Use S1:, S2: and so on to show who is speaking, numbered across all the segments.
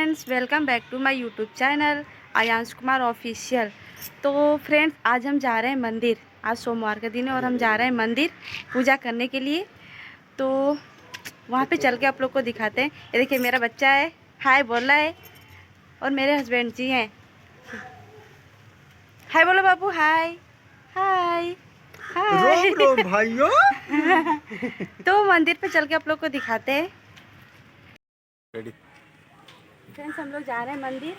S1: Friends, welcome back to my YouTube channel Aayansh Kumar official. तो friends, आज हम जा रहे हैं मंदिर। आज सोमवार का दिन है और हम जा रहे हैं मंदिर पूजा करने के लिए। तो वहाँ पे चल के आप लोग को दिखाते हैं। ये देखिए, मेरा बच्चा है, हाय बोल रहा है, और मेरे हस्बैंड जी हैं। हाय बोलो बाबू, हाय हाय हाय।
S2: रोम रोम भाइयों।
S1: तो मंदिर पे चल के आप लोग को दिखाते हैं। फ्रेंड्स, हम लोग जा रहे हैं मंदिर।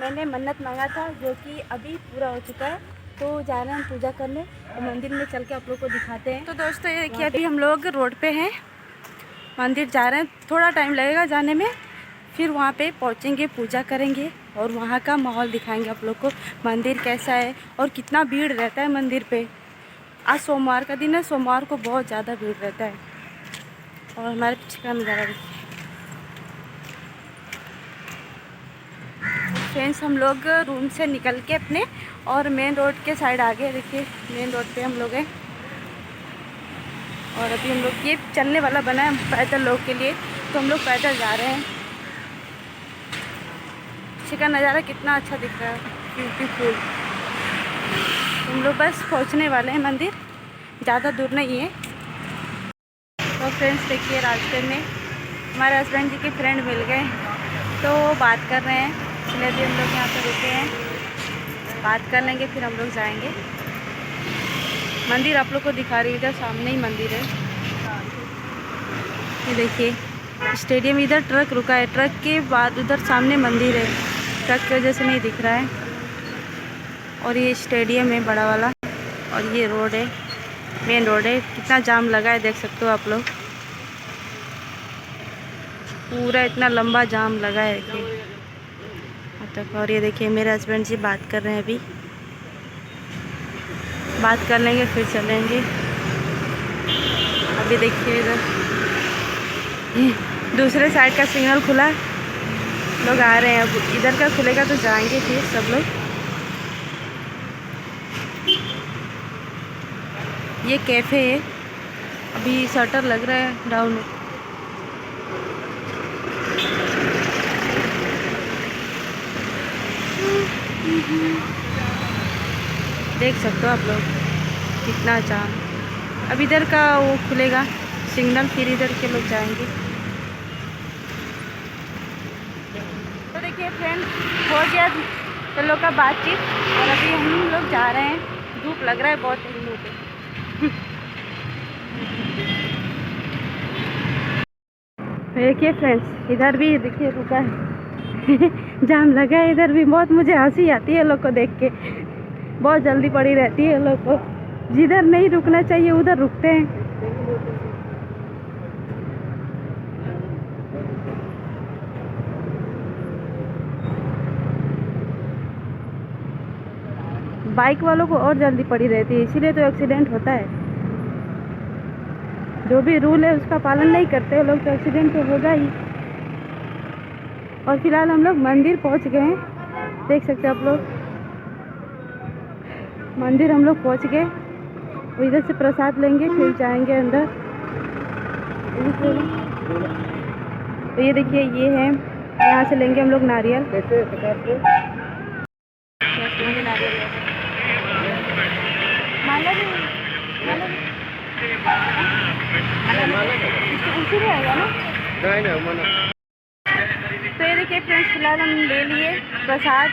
S1: मैंने मन्नत मांगा था जो कि अभी पूरा हो चुका है। तो जा रहे हैं हम पूजा करने, तो मंदिर में चल के आप लोग को दिखाते हैं। तो दोस्तों, ये देखिए, अभी हम लोग रोड पे हैं, मंदिर जा रहे हैं। थोड़ा टाइम लगेगा जाने में, फिर वहाँ पे पहुँचेंगे, पूजा करेंगे और वहाँ का माहौल दिखाएंगे आप लोग को। मंदिर कैसा है और कितना भीड़ रहता है मंदिर पे। आज सोमवार का दिन है, सोमवार को बहुत ज़्यादा भीड़ रहता है। और हमारे पीछे का नज़ारा देखिए। फ्रेंड्स, हम लोग रूम से निकल के अपने और मेन रोड के साइड आगे, देखिए मेन रोड पे हम लोग हैं। और अभी हम लोग, ये चलने वाला बना है पैदल लोग के लिए, तो हम लोग पैदल जा रहे हैं। पीछे का नज़ारा कितना अच्छा दिख रहा है, ब्यूटीफुल। हम लोग बस पहुंचने वाले हैं मंदिर, ज़्यादा दूर नहीं है। तो फ्रेंड्स, देखिए रास्ते में हमारे हस्बैंड जी के फ्रेंड मिल गए, तो वो बात कर रहे हैं। इसलिए भी हम लोग यहाँ पर रुके हैं, बात कर लेंगे फिर हम लोग जाएंगे मंदिर। आप लोग को दिखा रही, इधर सामने ही मंदिर है। ये देखिए स्टेडियम, इधर ट्रक रुका है, ट्रक के बाद उधर सामने मंदिर है, ट्रक की वजह से नहीं दिख रहा है। और ये स्टेडियम है बड़ा वाला, और ये रोड है, मेन रोड है। कितना जाम लगा है देख सकते हो आप लोग, पूरा इतना लंबा जाम लगा है देखिए तक। और ये देखिए मेरे हस्बैंड जी बात कर रहे हैं, अभी बात कर लेंगे फिर चलेंगे। अभी देखिए इधर दूसरे साइड का सिग्नल खुला, लोग आ रहे हैं। अब इधर का खुलेगा तो जाएंगे फिर सब लोग। ये कैफ़े है, अभी शटर लग रहा है डाउन है। देख सकते हो आप लोग कितना जाम। अब इधर का वो खुलेगा सिग्नल, फिर इधर के लोग जाएंगे। तो देखिए फ्रेंड, हो गया तो लोग का बातचीत, और अभी हम लोग जा रहे हैं। धूप लग रहा है बहुत तेज मुँह पे। देखिए फ्रेंड्स, इधर भी देखिए रुका है जाम लगा है इधर भी। बहुत मुझे हंसी आती है लोग को देख के, बहुत जल्दी पड़ी रहती है लोग को। जिधर नहीं रुकना चाहिए उधर रुकते हैं। बाइक वालों को और जल्दी पड़ी रहती है, इसीलिए तो एक्सीडेंट होता है। जो भी रूल है उसका पालन नहीं करते वो लोग तो एक्सीडेंट तो होगा ही। और फिलहाल हम लोग मंदिर पहुंच गए हैं, देख सकते हैं आप लोग। मंदिर हम लोग पहुंच गए, इधर से प्रसाद लेंगे फिर जाएंगे अंदर। तो ये देखिए, ये है, यहाँ से लेंगे हम लोग नारियल। नारियल माला भी, माला भी उसी में आएगा ना। तो ये देखिए फ्रेंड्स, फिलहाल हम ले लिए प्रसाद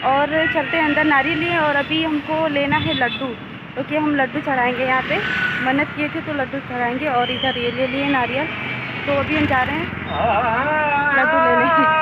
S1: और चलते हैं अंदर। नारियल लिए, और अभी हमको लेना है लड्डू, क्योंकि हम लड्डू चढ़ाएंगे यहाँ पे, मन्नत किए थे तो लड्डू चढ़ाएंगे। और इधर ये ले लिए नारियल, तो अभी हम जा रहे हैं लड्डू लेने।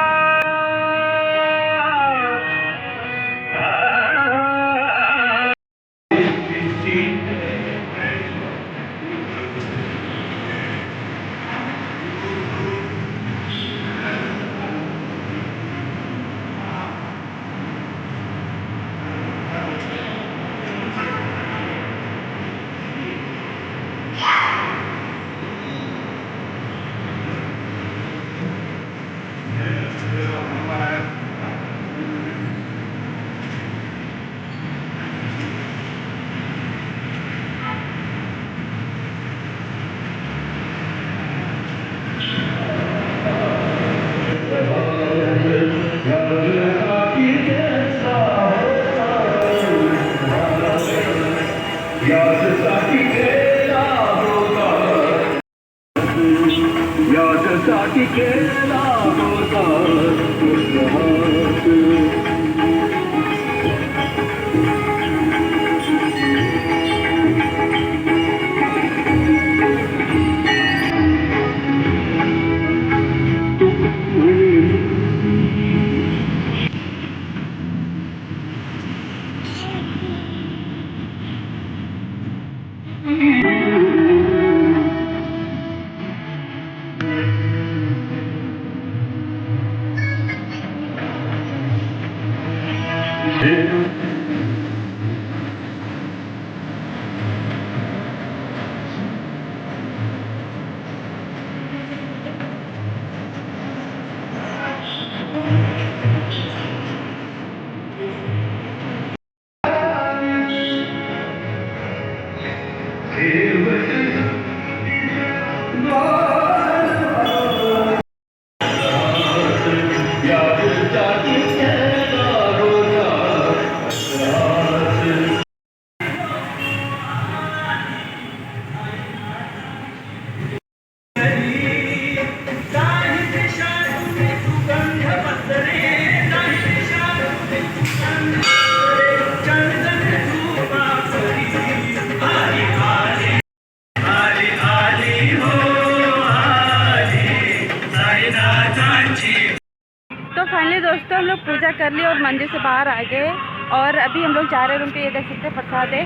S1: तो फाइनली दोस्तों हम लोग पूजा कर ली और मंदिर से बाहर आ गए और अभी हम लोग जा रहे हैं रूम पे। ये देख सकते हैं प्रसाद है।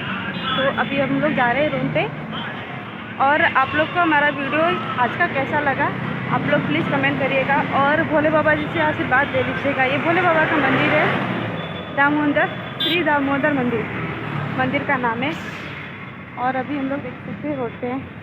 S1: तो अभी हम लोग जा रहे हैं रूम पे। और आप लोग को हमारा वीडियो आज का कैसा लगा आप लोग प्लीज़ कमेंट करिएगा और भोले बाबा जी से आशीर्वाद दे लीजिएगा। ये भोले बाबा का मंदिर है, दामोदर, श्री दामोदर मंदिर का नाम है। और अभी हम लोग देख सकते हैं रोड पे हैं।